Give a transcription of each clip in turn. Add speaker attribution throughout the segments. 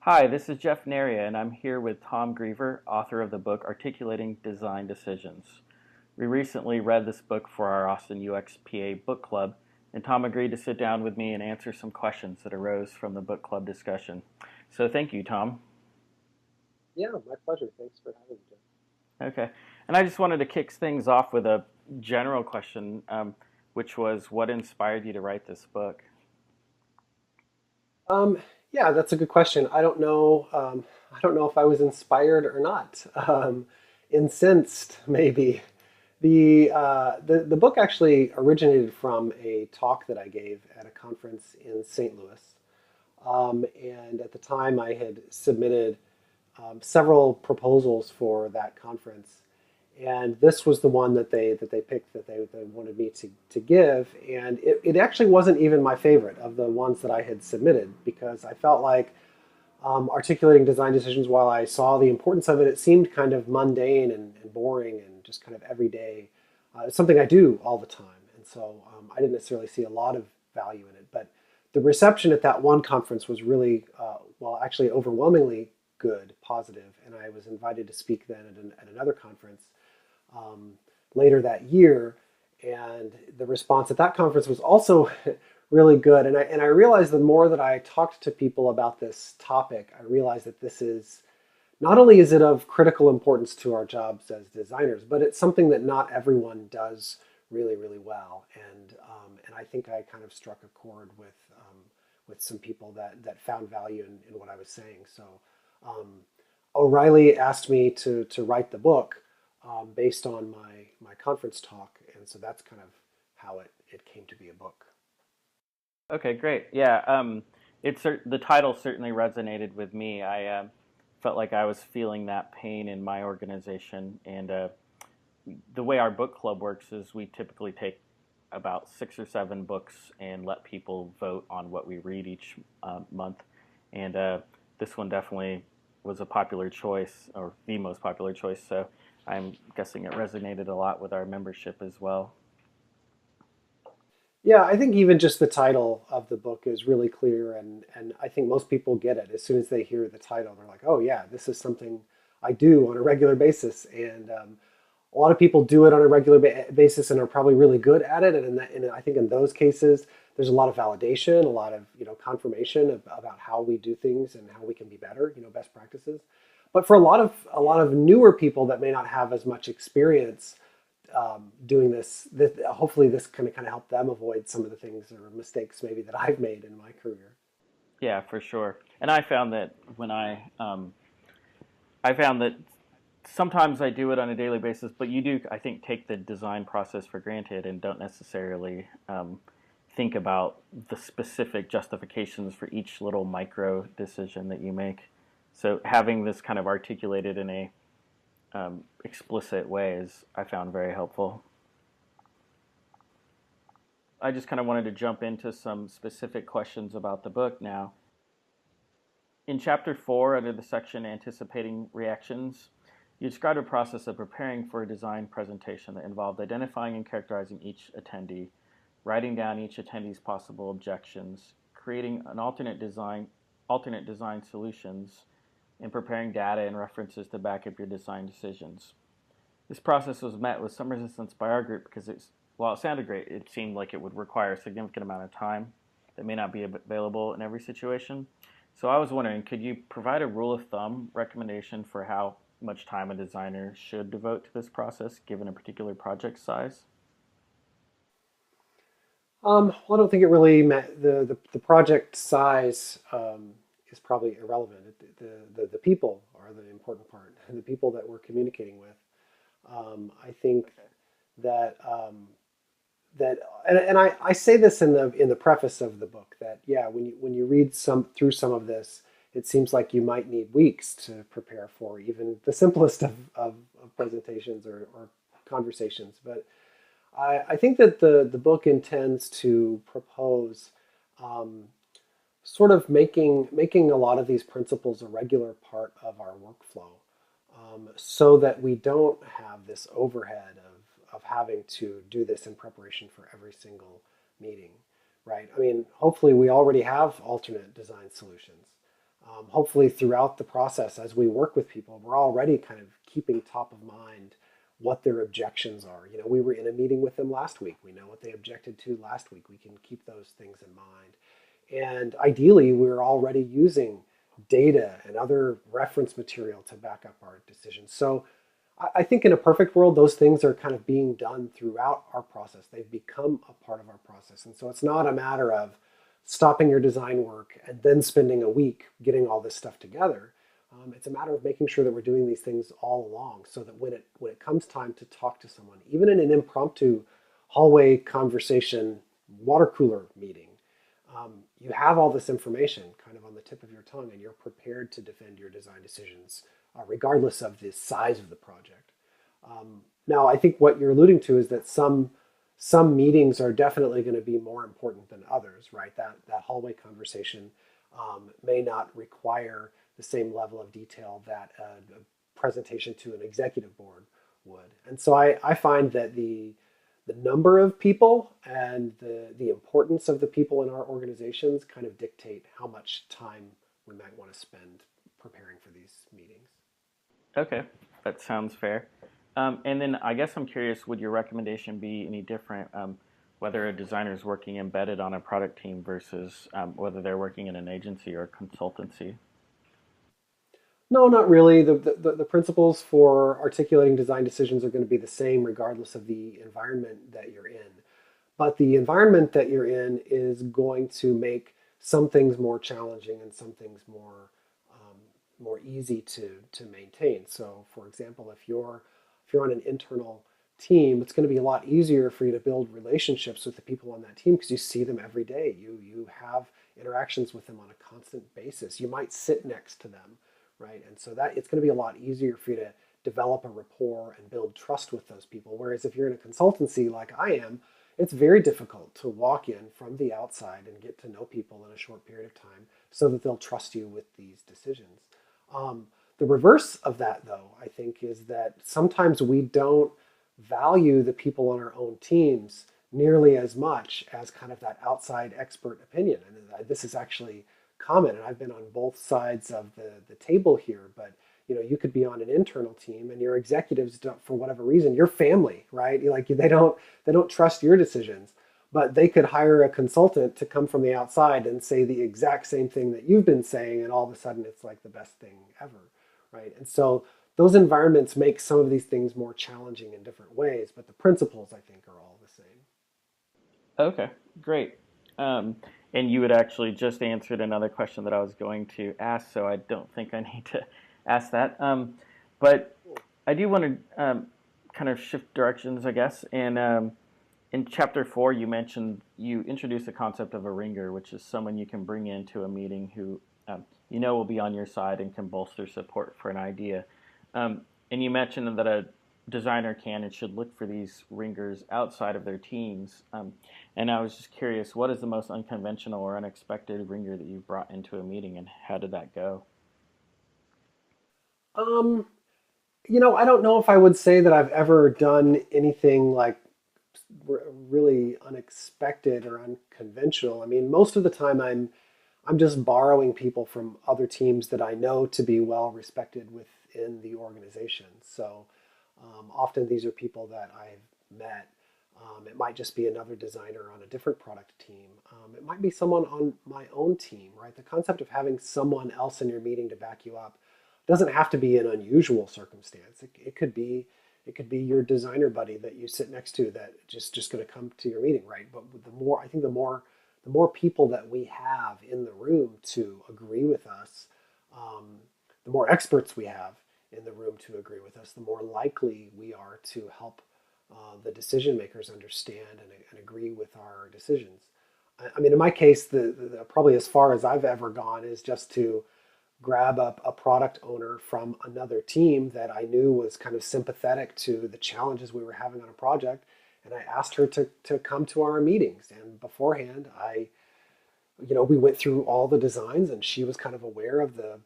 Speaker 1: Hi, this is Jeff Neria, and I'm here with Tom Greever, author of the book Articulating Design Decisions. We recently read this book for our Austin UXPA book club, and Tom agreed to sit down with me and answer some questions that arose from the book club discussion. So thank you, Tom.
Speaker 2: Yeah, my pleasure. Thanks for having me, Jeff.
Speaker 1: Okay. And I just wanted to kick things off with a general question, which was what inspired you to write this book?
Speaker 2: Um, yeah, that's a good question. I don't know. I don't know if I was inspired or not. Incensed, maybe. The book actually originated from a talk that I gave at a conference in St. Louis. And at the time, I had submitted several proposals for that conference, and this was the one that they picked that they wanted me to give. And it actually wasn't even my favorite of the ones that I had submitted because I felt like articulating design decisions, while I saw the importance of it, it seemed kind of mundane and boring and just kind of everyday. It's something I do all the time, and so I didn't necessarily see a lot of value in it. But the reception at that one conference was really, well, actually overwhelmingly good, positive, and I was invited to speak then at another conference um, later that year. And the response at that conference was also really good. And I realized the more that I talked to people about this topic, I realized that this is not only is it of critical importance to our jobs as designers, but it's something that not everyone does really, really well. And I think I kind of struck a chord with some people that found value in what I was saying. So um, O'Reilly asked me to write the book based on my conference talk, and so that's kind of how it came to be a book.
Speaker 1: Okay, great. Yeah, the title certainly resonated with me. I felt like I was feeling that pain in my organization, and the way our book club works is we typically take about 6 or 7 books and let people vote on what we read each month. And this one definitely was a popular choice, or the most popular choice. So I'm guessing it resonated a lot with our membership as well.
Speaker 2: Yeah, I think even just the title of the book is really clear, and I think most people get it as soon as they hear the title. They're like, "Oh yeah, this is something I do on a regular basis." And a lot of people do it on a regular basis and are probably really good at it. And I think in those cases, there's a lot of validation, a lot of confirmation about how we do things and how we can be better, best practices. But for a lot of newer people that may not have as much experience doing this, hopefully this kind of help them avoid some of the things or mistakes maybe that I've made in my career.
Speaker 1: Yeah, for sure. And I found that I found that sometimes I do it on a daily basis, but you do, I think, take the design process for granted and don't necessarily think about the specific justifications for each little micro decision that you make. So having this kind of articulated in a explicit way is, I found very helpful. I just kind of wanted to jump into some specific questions about the book now. In chapter 4, under the section Anticipating Reactions, you described a process of preparing for a design presentation that involved identifying and characterizing each attendee, writing down each attendee's possible objections, creating an alternate design solutions, and preparing data and references to back up your design decisions. This process was met with some resistance by our group because while it sounded great, it seemed like it would require a significant amount of time that may not be available in every situation. So I was wondering, could you provide a rule of thumb recommendation for how much time a designer should devote to this process given a particular project size?
Speaker 2: Well, I don't think it really the project size is probably irrelevant. The people are the important part, the people that we're communicating with. I think
Speaker 1: Okay.
Speaker 2: that that and I say this in the preface of the book that yeah, when you read some of this, it seems like you might need weeks to prepare for even the simplest of presentations or conversations. But I think that the book intends to propose um, sort of making a lot of these principles a regular part of our workflow, so that we don't have this overhead of having to do this in preparation for every single meeting, right? I mean, hopefully we already have alternate design solutions. Hopefully throughout the process as we work with people, we're already kind of keeping top of mind what their objections are. You know, we were in a meeting with them last week. We know what they objected to last week. We can keep those things in mind. And ideally, we're already using data and other reference material to back up our decisions. So I think in a perfect world, those things are kind of being done throughout our process. They've become a part of our process. And so it's not a matter of stopping your design work and then spending a week getting all this stuff together. It's a matter of making sure that we're doing these things all along so that when it comes time to talk to someone, even in an impromptu hallway conversation, water cooler meeting, you have all this information kind of on the tip of your tongue and you're prepared to defend your design decisions regardless of the size of the project. Now, I think what you're alluding to is that some meetings are definitely going to be more important than others, right? That hallway conversation may not require the same level of detail that a presentation to an executive board would. And so I find that the number of people and the importance of the people in our organizations kind of dictate how much time we might want to spend preparing for these meetings.
Speaker 1: Okay, that sounds fair. And then I guess I'm curious, would your recommendation be any different whether a designer is working embedded on a product team versus whether they're working in an agency or consultancy?
Speaker 2: No, not really. The principles for articulating design decisions are going to be the same regardless of the environment that you're in. But the environment that you're in is going to make some things more challenging and some things more easy to maintain. So, for example, if you're on an internal team, it's going to be a lot easier for you to build relationships with the people on that team because you see them every day. You have interactions with them on a constant basis. You might sit next to them, right? And so that it's going to be a lot easier for you to develop a rapport and build trust with those people. Whereas if you're in a consultancy like I am, it's very difficult to walk in from the outside and get to know people in a short period of time so that they'll trust you with these decisions. The reverse of that, though, I think, is that sometimes we don't value the people on our own teams nearly as much as kind of that outside expert opinion. And this is actually common, and I've been on both sides of the table here, but you know, you could be on an internal team and your executives don't, for whatever reason, your family, right? Like they don't trust your decisions, but they could hire a consultant to come from the outside and say the exact same thing that you've been saying, and all of a sudden it's like the best thing ever, right? And so those environments make some of these things more challenging in different ways, but the principles I think are all the same.
Speaker 1: Okay, great. And you had actually just answered another question that I was going to ask, so I don't think I need to ask that. But I do want to kind of shift directions, I guess. And in chapter 4, you introduced the concept of a ringer, which is someone you can bring into a meeting who you know will be on your side and can bolster support for an idea. And you mentioned that a designer can and should look for these ringers outside of their teams. And I was just curious, what is the most unconventional or unexpected ringer that you've brought into a meeting, and how did that go?
Speaker 2: Um, you know, I don't know if I would say that I've ever done anything like really unexpected or unconventional. I mean, most of the time I'm just borrowing people from other teams that I know to be well respected within the organization. So often these are people that I've met. It might just be another designer on a different product team. It might be someone on my own team, right? The concept of having someone else in your meeting to back you up doesn't have to be an unusual circumstance. It could be your designer buddy that you sit next to that just going to come to your meeting, right? But the more people that we have in the room to agree with us, the more experts we have in the room to agree with us, the more likely we are to help the decision makers understand and agree with our decisions. I mean, in my case, probably as far as I've ever gone is just to grab up a product owner from another team that I knew was kind of sympathetic to the challenges we were having on a project. And I asked her to come to our meetings. And beforehand, we went through all the designs and she was kind of aware of the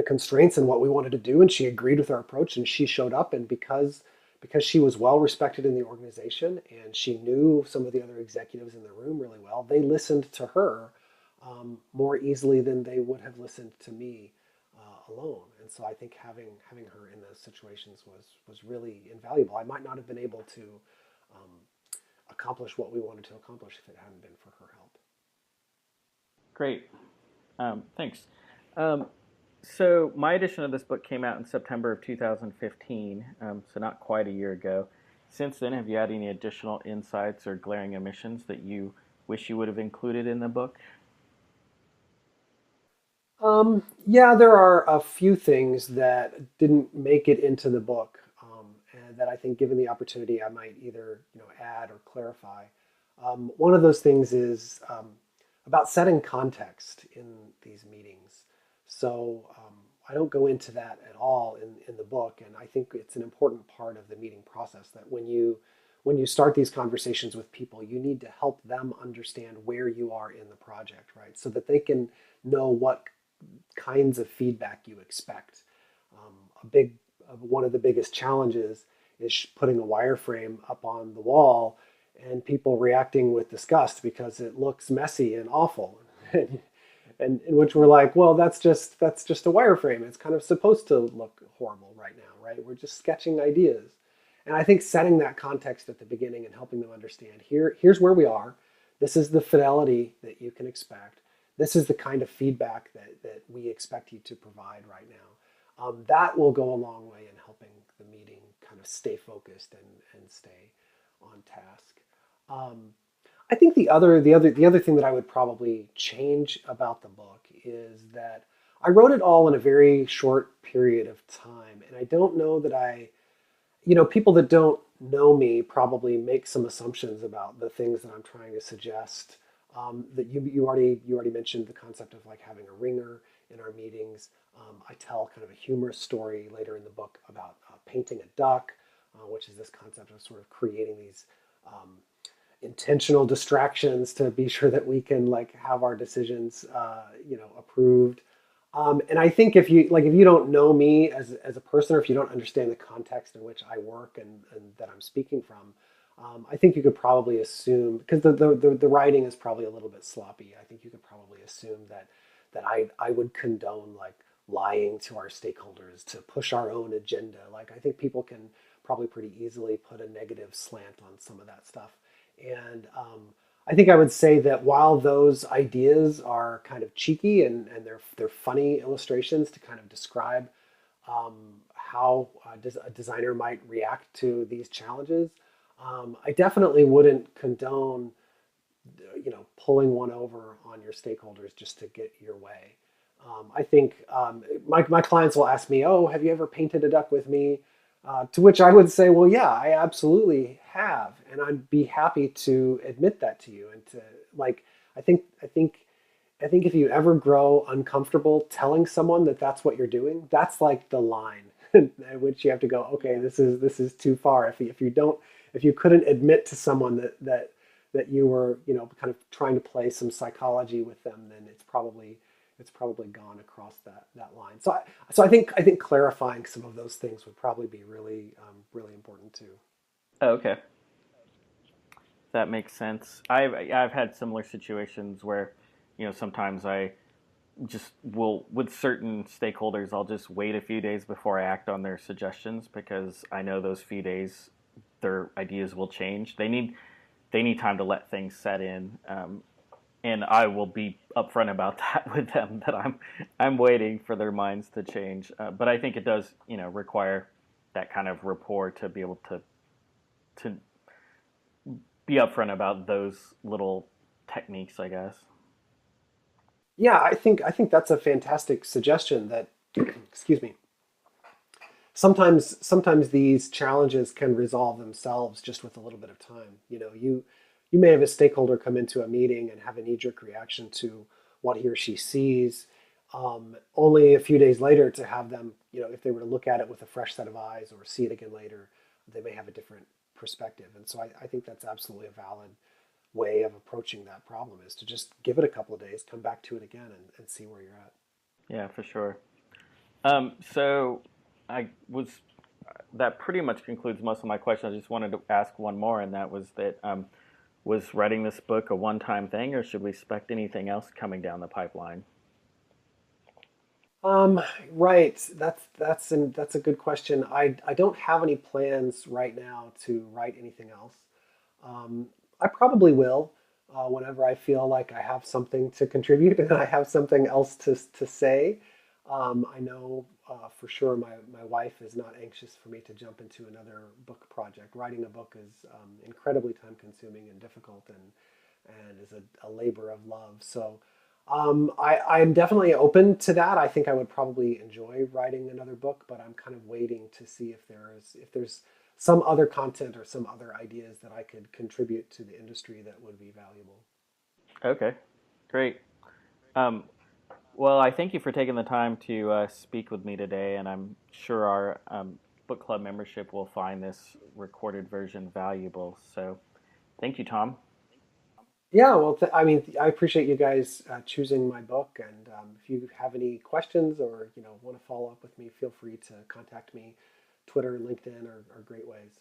Speaker 2: constraints and what we wanted to do. And she agreed with our approach and she showed up. And because she was well respected in the organization and she knew some of the other executives in the room really well, they listened to her more easily than they would have listened to me alone. And so I think having her in those situations was really invaluable. I might not have been able to um, accomplish what we wanted to accomplish if it hadn't been for her help.
Speaker 1: Great. Thanks. Um, so my edition of this book came out in September of 2015, so not quite a year ago. Since then, have you had any additional insights or glaring omissions that you wish you would have included in the book?
Speaker 2: Yeah, there are a few things that didn't make it into the book, and that I think, given the opportunity, I might either add or clarify. One of those things is about setting context in these meetings. So I don't go into that at all in the book, and I think it's an important part of the meeting process that when you start these conversations with people, you need to help them understand where you are in the project, right? So that they can know what kinds of feedback you expect. A big One of the biggest challenges is putting a wireframe up on the wall and people reacting with disgust because it looks messy and awful. And in which we're like, well, that's just a wireframe. It's kind of supposed to look horrible right now, right? We're just sketching ideas. And I think setting that context at the beginning and helping them understand here's where we are. This is the fidelity that you can expect. This is the kind of feedback that we expect you to provide right now. That will go a long way in helping the meeting kind of stay focused and stay on task. Um, I think the other thing that I would probably change about the book is that I wrote it all in a very short period of time, and I don't know that people that don't know me probably make some assumptions about the things that I'm trying to suggest. That you already mentioned the concept of like having a ringer in our meetings. I tell kind of a humorous story later in the book about painting a duck, which is this concept of sort of creating these um, intentional distractions to be sure that we can like have our decisions approved. And I think if you don't know me as a person, or if you don't understand the context in which I work and that I'm speaking from, I think you could probably assume, because the writing is probably a little bit sloppy. I think you could probably assume that I would condone like lying to our stakeholders to push our own agenda. Like I think people can probably pretty easily put a negative slant on some of that stuff. And I think I would say that while those ideas are kind of cheeky and they're funny illustrations to kind of describe how a designer might react to these challenges, I definitely wouldn't condone pulling one over on your stakeholders just to get your way. I think my clients will ask me, "Oh, have you ever painted a duck with me?" To which I would say, "Well, yeah, I absolutely have, and I'd be happy to admit that to you." And to like, I think, I think, I think if you ever grow uncomfortable telling someone that that's what you're doing, that's like the line at which you have to go. Okay, this is too far. If you couldn't admit to someone that you were kind of trying to play some psychology with them, then it's probably gone across that line. So I think clarifying some of those things would probably be really important too.
Speaker 1: Oh, okay, that makes sense. I've had similar situations where, sometimes I just will with certain stakeholders. I'll just wait a few days before I act on their suggestions because I know those few days their ideas will change. They need time to let things set in, and I will be upfront about that with them that I'm waiting for their minds to change. But I think it does require that kind of rapport to be able to be upfront about those little techniques, I guess.
Speaker 2: Yeah, I think that's a fantastic suggestion. That excuse me. Sometimes these challenges can resolve themselves just with a little bit of time. You may have a stakeholder come into a meeting and have a knee-jerk reaction to what he or she sees. Only a few days later to have them, if they were to look at it with a fresh set of eyes or see it again later, they may have a different perspective. And so I think that's absolutely a valid way of approaching that problem, is to just give it a couple of days, come back to it again, and see where you're at.
Speaker 1: Yeah, for sure. So I was that pretty much concludes most of my questions. I just wanted to ask one more, and that was that Was writing this book a one-time thing, or should we expect anything else coming down the pipeline?
Speaker 2: Um, right. That's a good question. I don't have any plans right now to write anything else. I probably will whenever I feel like I have something to contribute and I have something else to say. I know for sure my wife is not anxious for me to jump into another book project. Writing a book is incredibly time consuming and difficult and is a labor of love. So I'm definitely open to that. I think I would probably enjoy writing another book, but I'm kind of waiting to see if there's some other content or some other ideas that I could contribute to the industry that would be valuable.
Speaker 1: Okay, great. Um, well, I thank you for taking the time to speak with me today, and I'm sure our book club membership will find this recorded version valuable. So, thank you, Tom.
Speaker 2: Yeah, well, I mean, I appreciate you guys choosing my book, and if you have any questions or want to follow up with me, feel free to contact me. Twitter, LinkedIn are great ways.